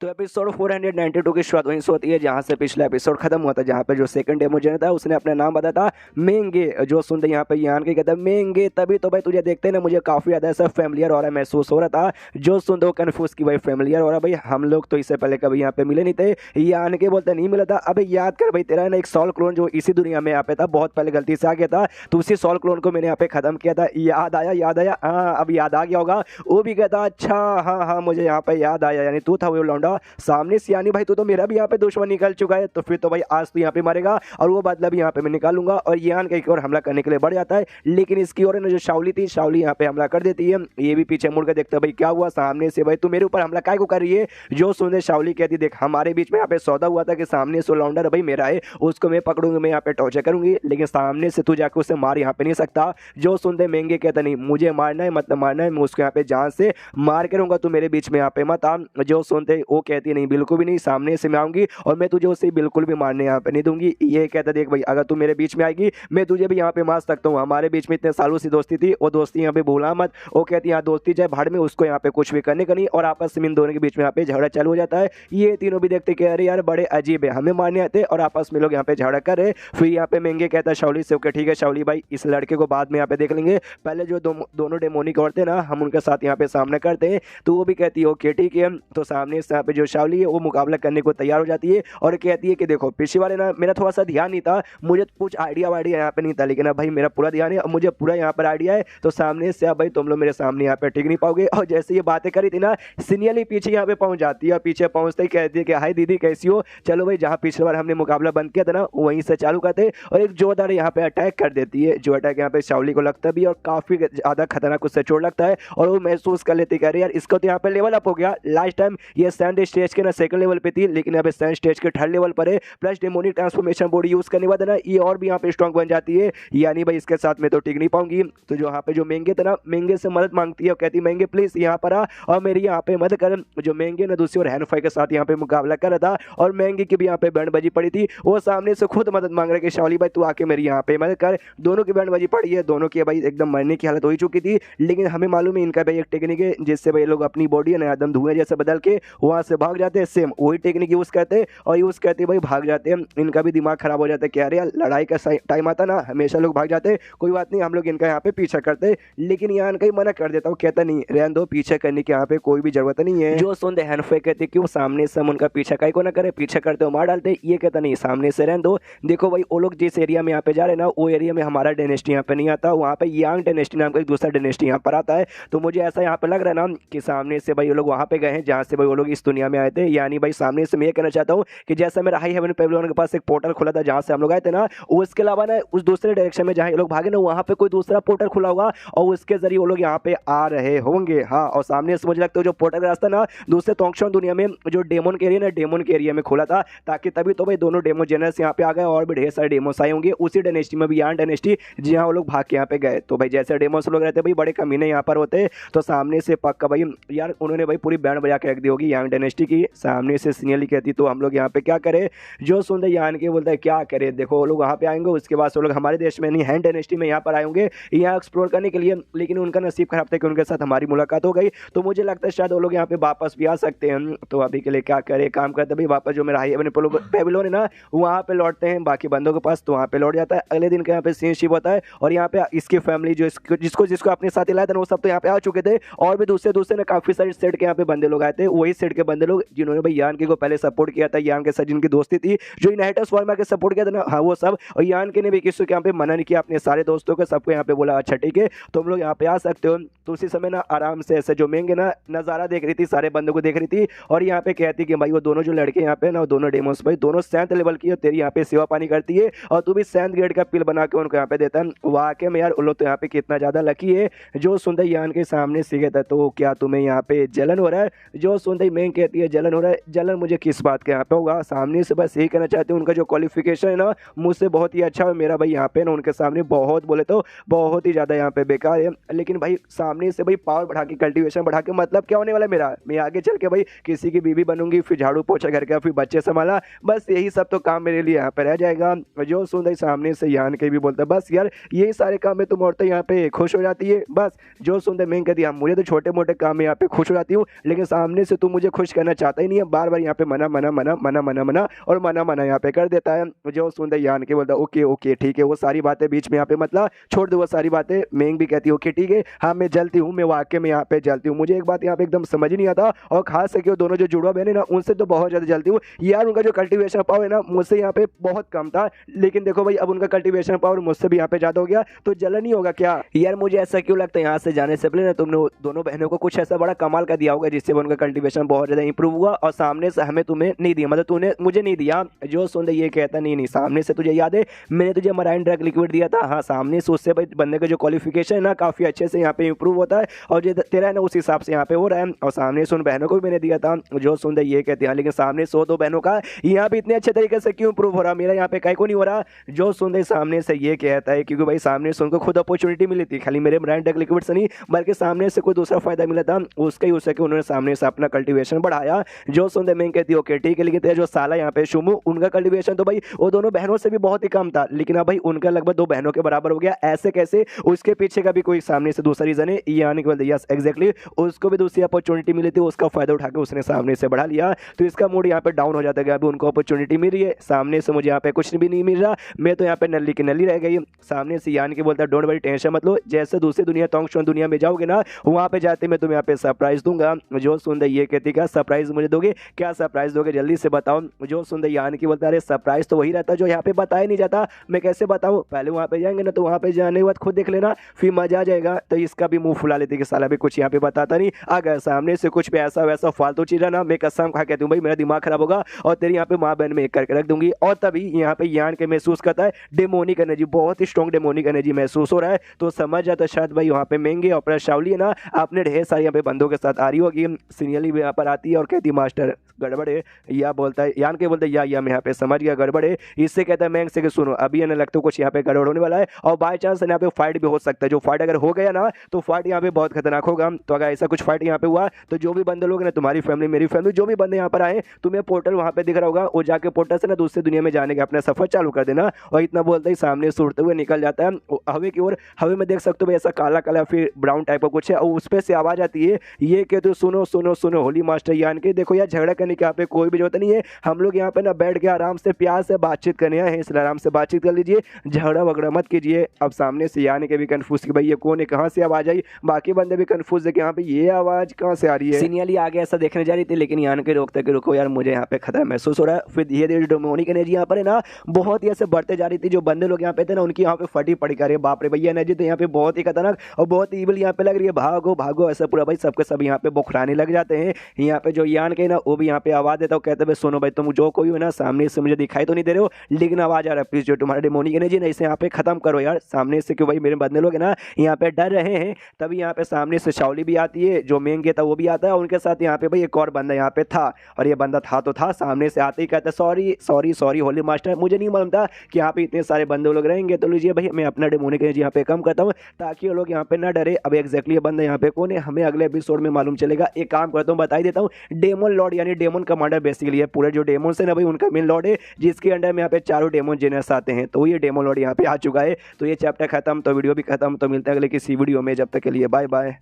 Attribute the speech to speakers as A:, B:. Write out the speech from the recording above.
A: तो एपिसोड 492 की शुरुआत वहीं से होती है जहां से पिछला एपिसोड खत्म हुआ था, जहां पे जो सेकंड डेमोजन था उसने अपना नाम बताया था मेंगे। जो सुनते यहाँ पे यान के कहता है मेंगे, तभी तो भाई तुझे देखते ना मुझे काफी ज्यादा ऐसा फैमिलियर और महसूस हो रहा था। जो सुनते वो कन्फ्यूज की भाई फैमिलियर हो रहा भाई, हम लोग तो इससे पहले कभी यहाँ पे मिले नहीं थे। यान के बोलते नहीं मिला था। अबे याद कर भाई, तेरा ना एक सॉल क्लोन जो इसी दुनिया में यहाँ पे था, बहुत पहले गलती से आ गया था, तो उसी सॉल क्लोन को मैंने यहाँ पे खत्म किया था। याद आया याद आया, हाँ अब याद आ गया होगा। वो भी कहता अच्छा हाँ हाँ मुझे यहाँ पे याद आया, यानी तू था वो लौंडा सामने से। यानी भाई तू तो मेरा भी यहाँ पे दुश्मन निकल चुका है, तो फिर तो भाई आज तू यहाँ पे मारेगा और वो बदला भी यहाँ पे मैं निकालूंगा। और यान के एक और हमला करने के लिए बढ़ जाता है, लेकिन इसकी ओर जो शावली थी, शावली यहाँ पे हमला कर देती है। ये भी पीछे मुड़ कर देखता है भाई क्या हुआ सामने से, भाई तू मेरे ऊपर हमला काय को कर रही है। जो सुने शावली कहती देख हमारे बीच में यहाँ पे सौदा हुआ था कि सामने से लौंडा भाई मेरा है, उसको मैं पकड़ूंगी, मैं यहाँ पे टॉर्चर करूंगी, लेकिन सामने से तू जाकर उसे मार यहाँ पे नहीं सकता। जो सुनते मेंगे कहता नहीं मुझे मारना है, मतलब मारना है, मैं उसको यहाँ पे जान से मार के रहूंगा, तू मेरे बीच में यहाँ पे मत आ। जो सुनते वो कहती नहीं बिल्कुल भी नहीं, सामने से मैं आऊंगी और मैं तुझे उससे बिल्कुल भी मारने यहाँ पे नहीं दूंगी। ये कहता देख भाई अगर तू मेरे बीच में आएगी मैं तुझे भी यहाँ पे मार सकता हूँ, हमारे बीच में इतने सालों से दोस्ती थी, वो दोस्ती यहाँ पे भूला मत। वो कहती यहाँ दोस्ती जाए भाड़ में, उसको यहाँ पे कुछ भी करने का नहीं। और आपस में इन दोनों के बीच में यहाँ पे झगड़ा चालू हो जाता है। ये तीनों भी देखते कि अरे यार बड़े अजीब है, हमें मारने आते और आपस में लोग यहाँ पे झगड़ा कर रहे। फिर यहाँ पे मेंगे कहता है शावली से ओके ठीक है शावली भाई इस लड़के को बाद में यहाँ पे देख लेंगे, पहले जो दोनों डेमोनिक औरतें ना हम उनके साथ यहाँ पे सामना करते हैं। तो वो भी कहती है ओके ठीक है। तो सामने से यहाँ पे जो शावली है वो मुकाबला करने को तैयार हो जाती है और कहती है कि देखो पिछली बार ना मेरा थोड़ा सा ध्यान नहीं था, मुझे कुछ आइडिया वाइडिया यहाँ पे नहीं था, लेकिन अब भाई मेरा पूरा ध्यान है, अब मुझे पूरा यहाँ पर आइडिया है। तो सामने से अब भाई तुम लोग मेरे सामने यहाँ पे टिक नहीं पाओगे। और जैसे ये बातें करी थी ना, सीनियरली पीछे यहाँ पे पहुंच जाती है और पीछे पहुंचते ही कहती है कि हाय दीदी कैसी हो, चलो भाई जहाँ पिछली बार हमने मुकाबला बंद किया था ना वहीं से चालू करते। और एक जोरदार यहाँ पे अटैक कर देती है, जो अटैक यहाँ पे शावली को लगता भी और काफी ज्यादा खतरनाक उससे चोट लगता है। और वो महसूस कर लेती है यार इसको तो यहाँ पे लेवल अप हो गया, लास्ट टाइम ये सैंड स्टेज के ना सेकंड लेवल पे थी, लेकिन यहाँ पे सैंड स्टेज के थर्ड लेवल पर है, plus demonic transformation body use करने बाद ना ये और भी यहाँ पे स्ट्रॉन्ग बन जाती है। यानी भाई इसके साथ में तो टिक नहीं पाऊंगी। तो जो यहाँ पे जो मेंगे था ना, मेंगे से मदद मांगती है और कहती मेंगे प्लीज यहाँ पर आ और मेरी यहाँ पे मदद कर। जो मेंगे ने दूसरी और हैनफाई के साथ यहाँ पे मुकाबला कर रहा था और मेंगे की भी यहाँ पे बैंड बजी पड़ी थी, वो सामने से खुद मदद मांग रहे कि शावली भाई तू आके मेरी यहाँ पे मदद कर। दोनों की बैंड बजी पड़ी है, दोनों की भाई एकदम मरने की हालत हो ही चुकी थी, लेकिन हमें मालूम है इनका भाई एक टेक्निक है जिससे भाई लोग अपनी बॉडी है ना एकदम धुएं जैसे बदल के वहां से भाग जाते हैं, सेम वही टेक्निक यूज करते हैं और यूज करते भाई भाग जाते हैं। इनका भी दिमाग खराब हो जाता है कि अरे यार लड़ाई का टाइम आता ना हमेशा लोग भाग जाते हैं, कोई बात नहीं हम लोग इनका यहाँ पे पीछा करते हैं। लेकिन यहाँ कहीं मना कर देता हूँ, कहता नहीं रहने दो, पीछे करने की यहाँ पे कोई भी जरूरत नहीं है। जो सुनते हैनफे कहते कि वो सामने से हम उनका पीछा कहीं को ना करे, पीछा करते हो मार डालते। ये कहता नहीं सामने से रहने दो, देखो भाई वो लोग जिस एरिया में यहाँ पे जा रहे हैं ना वो एरिया में हमारा डायनेस्टी यहाँ पे नहीं आता, वहाँ पे यांग डायनेस्टी नाम का एक दूसरा डायनेस्टी यहाँ पर आता है। तो मुझे ऐसा यहाँ पे लग रहा है ना कि सामने से भाई वो लोग वहाँ पे गए हैं जहाँ से भाई वो लोग इस दुनिया में आए थे। यानी भाई सामने से मैं ये कहना चाहता हूँ कि जैसा मेरा हाई हेवन पेविलियन के पास एक पोर्टल खुला था जहाँ से हम लोग आए थे ना, उसके अलावा ना उस दूसरे डायरेक्शन में जहाँ ये लोग भागे ना वहाँ पे कोई दूसरा पोर्टल खुला होगा और उसके जरिए वो लोग यहाँ पे आ रहे होंगे। हाँ, और सामने से मुझे लगता है जो पोर्टल का रास्ता ना दूसरे तोंगशोंग दुनिया में जो डेमन के एरिया ना, डेमन के एरिया में खुला था, ताकि तभी तो भाई दोनों डेमो जनरल्स यहाँ पे आ गए और भी ढेर सारे डेमोस आए होंगे उसी डायनेस्टी में भी, यान डायनेस्टी जहाँ वो लोग भाग के यहाँ पे गए। तो भाई जैसे डेमोस लोग रहते भाई बड़े कमीने यहाँ पर होते, तो सामने से पक्का भाई यार उन्होंने भाई पूरी बैंड बजा के रख दी होगी यान डायनेस्टी की। सामने से सीनियरली कहती तो हम लोग यहाँ पे क्या करें। जो सुनते यान के बोलता है क्या करें, देखो वो लोग वहाँ पे आएंगे, उसके बाद वो लोग हमारे देश में नहीं हैन डायनेस्टी में यहाँ पर आएंगे यहाँ एक्सप्लोर करने के लिए, लेकिन उनका नसीब खराब था कि उनके साथ हमारी मुलाकात हो गई। तो मुझे लगता है शायद वो लोग यहाँ पे वापस भी आ सकते हैं। तो अभी के लिए क्या करें, काम करते भाई वापस जो मेरा हाई हेवन पेविलियन है ना वहाँ पे लौटते हैं बाकी बंदों के पास, तो वहाँ पे लौट जाता है। अगले दिन का यहाँ पे सीन शिप होता है और यहाँ पे इसकी फैमिली जो जिसको जिसको अपने साथ लाया था वो सब तो यहाँ पे आ चुके थे और भी दूसरे ना काफी सारे सेट के यहाँ पे बंदे लोग आए थे, वही सेट के बंदे लोग जिन्होंने भाई यान के को पहले सपोर्ट किया था, यान के साथ जिनकी दोस्ती थी, जो इनहाइटस फॉर्मा के सपोर्ट किया था ना, हाँ वो सब। और यान के ने भी किसी को यहाँ पे मना नहीं किया, अपने सारे दोस्तों को सबको यहाँ पे बोला अच्छा ठीक है तुम लोग यहाँ पे आ सकते हो। तो उसी समय ना आराम से ऐसे जो मेंगे ना नज़ारा देख रही थी, सारे बंदों को देख रही थी और यहाँ पे कहती कि भाई वो दोनों जो लड़के यहाँ पे ना वो दोनों डेमोस भाई दोनों 7th लेवल की, तेरी यहाँ पे सेवा पानी करती है और तू भी 7th ग्रेड का पिल बना के उनको यहाँ पे देता है। वाकई में यार उन लोग तो यहाँ पे कितना ज्यादा लकी है। जो सुनते यान के सामने से कहता तो क्या तुम्हें यहाँ पे जलन हो रहा है। जो सुनते मेंग कहती है जलन हो रहा है, जलन मुझे किस बात के यहाँ पे होगा, सामने से बस यही कहना चाहते हैं उनका जो क्वालिफिकेशन है ना मुझसे बहुत ही अच्छा है, मेरा भाई यहाँ पे ना उनके सामने बहुत बोले तो बहुत ही ज्यादा यहाँ पे बेकार है। लेकिन भाई सामने से भाई पावर बढ़ा के कल्टीवेशन बढ़ा के मतलब क्या होने वाला है मेरा, मैं आगे चल के भाई किसी की बीवी बनूंगी, फिर झाड़ू पोछा घर का, फिर बच्चे संभाला, बस यही सब तो काम मेरे लिए यहाँ पे रह जाएगा। जो सुन सामने से यान के भी बोलता बस यार यही सारे काम में तुम औरतें यहाँ पे खुश हो जाती है बस। जो सुनते मैं कहती मुझे तो छोटे मोटे काम में यहाँ पे खुश हो जाती हूँ, लेकिन सामने से तुम मुझे खुश कुछ करना चाहता ही नहीं है, बार बार यहाँ पे मना मना मना मना मना मना और मना मना यहाँ पे कर देता है। जो सुनते यान के बोलता ओके ओके ठीक है, वो सारी बातें बीच में यहाँ पे मतलब छोड़ दो वो सारी बातें। मेंग भी कहती है ओके ठीक है, हाँ मैं जलती हूँ, मैं वाकई में यहाँ पे जलती हूँ। मुझे एक बात यहाँ पे एकदम समझ नहीं आता, और खास करके वो दोनों जो जुड़वा बहन है ना, उनसे तो बहुत ज़्यादा जलती हूँ यार। उनका जो कल्टीवेशन पावर है ना मुझसे यहाँ पे बहुत कम था, लेकिन देखो भाई अब उनका कल्टीवेशन पावर मुझसे भी यहाँ पे ज़्यादा हो गया, तो जलन नहीं होगा क्या यार? मुझे ऐसा क्यों लगता है यहाँ से जाने से पहले ना तुमने दोनों बहनों को कुछ ऐसा बड़ा कमाल का दिया होगा जिससे उनका कल्टीवेशन बहुत ज़्यादा इंप्रूव हुआ, और सामने से हमें तुम्हें नहीं दिया, मतलब तूने मुझे नहीं दिया। जो सुन ये कहता नहीं नहीं, सामने से तुझे याद है मैंने तुझे मराइन ड्रग लिक्विड दिया था, हाँ सामने से उससे भाई बंदे का जो क्वालिफिकेशन है ना काफ़ी अच्छे से यहाँ पे इंप्रूव होता है, और जो तेरा है ना उस हिसाब से यहाँ पे हो रहा है। और सामने से उन बहनों को भी मैंने दिया था। जो सुन ये कहते हैं लेकिन सामने से दो बहनों का यहाँ पे इतने अच्छे तरीके से क्यों इंप्रूव हो रहा, मेरा यहाँ पे कहीं को नहीं हो रहा। जो सुन सामने से ये कहता है क्योंकि भाई सामने से उनको खुद अपॉर्चुनिटी मिली थी, खाली मेरे मराइन ड्रग लिक्विड से नहीं बल्कि सामने से कोई दूसरा फायदा मिला था, उसका यूज करके उन्होंने सामने से अपना कल्टीवेशन बढ़ाया। जो सुन मैं कहती हूँ ओके ठीक है, लेकिन तेरा जो साला यहाँ पे शुमू उनका कल्टीवेशन तो भाई वो दोनों बहनों से भी बहुत ही कम था, लेकिन अब भाई उनका लगभग दो बहनों के बराबर हो गया। ऐसे कैसे? उसके पीछे का भी कोई सामने से दूसरा रीजन है, ये आने के बाद यस एग्जैक्टली उसको भी दूसरी अपॉर्चुनिटी मिली थी, उसका फायदा उठा के उसने सामने से बढ़ा लिया, तो इसका मूड यहाँ पे डाउन हो जाता है। अभी उनको अपॉर्चुनिटी मिल रही है, सामने से मुझे यहाँ पे कुछ भी नहीं मिल रहा, मैं तो यहाँ पे नल्ली की नल्ली रह गई। सामने से यान के बोलता है डोंट वरी टेंशन मत लो, जैसे दूसरी दुनिया टोंग दुनिया में जाओगे ना वहाँ पे जाते मैं तुम्हें यहाँ पे सरप्राइज दूंगा। जो सुंदर ये कहती क्या सरप्राइज मुझे दोगे, क्या सरप्राइज दोगे जल्दी से बताओ। जो सुंदर यान की बोलता है अरे सरप्राइज तो वही रहता जो यहाँ पे बताया नहीं जाता, मैं कैसे बताऊँ, पहले वहाँ पे जाएंगे ना तो वहाँ पे जाने के बाद खुद देख लेना फिर मजा आ जाएगा। तो इसका भी मुंह फुला लेती कि साला भी कुछ यहाँ पे बताता नहीं, अगर सामने से कुछ पैसा वैसा फालतू चीज ना मैं कसम खा कहती हूँ भाई मेरा दिमाग खराब होगा और तेरी यहाँ पे माँ बहन में एक करके रख दूंगी। और तभी यहाँ पे यान के महसूस करता है डेमोनिक एनर्जी, बहुत ही स्ट्रॉन्ग डेमोनिक एनर्जी महसूस हो रहा है, तो समझ जाता शायद भाई वहाँ पे महंगे और शावली है ना आपने ढेर सारी यहाँ पे बंदों के साथ आ रही होगी। सीनियरली भी यहाँ पर आती है और कहती मास्टर गड़बड़ है, या बोलता है यान के बोलते या मैं यहाँ पे समझ गया गड़बड़ है। इससे कहता है मैंग से कि सुनो अभी है ना लगता है कुछ यहाँ पे गड़बड़ होने वाला है, और बाई चांस यहाँ पे फाइट भी हो सकता है, जो फाइट अगर हो गया ना तो फाइट यहाँ पे बहुत खतरनाक होगा। तो अगर ऐसा कुछ फाइट यहाँ पे हुआ तो जो भी बंदे लोग ना तुम्हारी फैमिली मेरी फैमिली जो भी बंदे यहाँ पर आए तुम्हें पोर्टल वहाँ पे दिख रहा होगा, वो जाके पोर्टल से ना दूसरी दुनिया में जाने का अपना सफर चालू कर देना। और इतना बोलते ही सामने से उड़ते हुए निकल जाता है हवे की ओर। हवे में देख सकते हो ऐसा काला काला फिर ब्राउन टाइप का कुछ है, और उस पर से आवाज आती है ये कहते हो सुनो सुनो सुनो होली मास्टर यान के देखो यार झगड़ा करने के यहाँ पे कोई भी जरूरत नहीं है, हम लोग यहाँ पे ना बैठ के आराम से प्यार से बातचीत करने आए हैं, इसलिए आराम से बातचीत कर लीजिए, झगड़ा वगड़ा मत कीजिए। अब सामने से यान के भी कंफ्यूज कि भाई ये कौन है, कहाँ से आवाज आई, बाकी बंदे भी कंफ्यूज है कि यहाँ पे ये आवाज कहाँ से आ रही है। सीनियरली आगे ऐसा देखने जा रही थी, लेकिन यान के रोकते कि रुको यार मुझे यहाँ पे खतरा महसूस हो रहा है। फिर धीरे धीरे डेमोनिक एनर्जी यहाँ पर है ना बहुत ही ऐसे बढ़ते जा रही थी, जो बंदे लोग यहाँ पे थे ना उनकी यहाँ पे फटी पड़ी कर रही है, बाप रे भैया एनर्जी तो यहाँ पे बहुत ही खतरनाक और बहुत ही ईविल यहाँ पे लग रही है, भागो भागो ऐसा पूरा भाई सबके सब यहाँ पे बुखराने लग जाते हैं। यहाँ पे जो यान के ना वो भी यहाँ पे आवाज देता है, कहते हैं सुनो भाई तुम जो कोई हो ना सामने से मुझे दिखाई तो नहीं दे रहे हो लेकिन आवाज आ रहा है, प्लीज जो तुम्हारा डेमोनिक एनर्जी ना इसे यहाँ पे खत्म करो यार सामने से, क्यों भाई मेरे बंदे लोग है ना यहाँ पे डर रहे हैं। तभी यहाँ पे सामने से शावली भी आती है, जो मेंगे था वो भी आता है, और उनके साथ यहाँ पे भाई एक और बंदा यहाँ पे था, और ये बंदा था तो था सामने से आते ही कहता है sorry sorry sorry Holi master, मुझे नहीं मालूम था कि यहाँ पे इतने सारे बंदे लोग रहेंगे, तो लीजिए भाई मैं अपना डेमोनिक एनर्जी यहाँ पे कम करता हूँ ताकि वो लोग यहाँ पे ना डरे। अब एक्जैक्टली ये बंदा यहाँ पे कौन है हमें अगले एपिसोड में मालूम चलेगा। एक काम करता हूँ बता ही देता हूँ, डेमन लॉर्ड यानी डेमन कमांडर बेसिकली है, पूरे जो डेमन है ना भाई उनका मेन लॉर्ड है, जिसके अंडर में यहाँ पे चारों डेमन जेनर्स आते हैं, तो ये डेमन लॉर्ड यहाँ पे आ चुका है। तो ये चैप्टर खत्म, तो वीडियो भी खत्म, तो मिलते हैं अगले किसी वीडियो में, जब तक के लिए बाय बाय।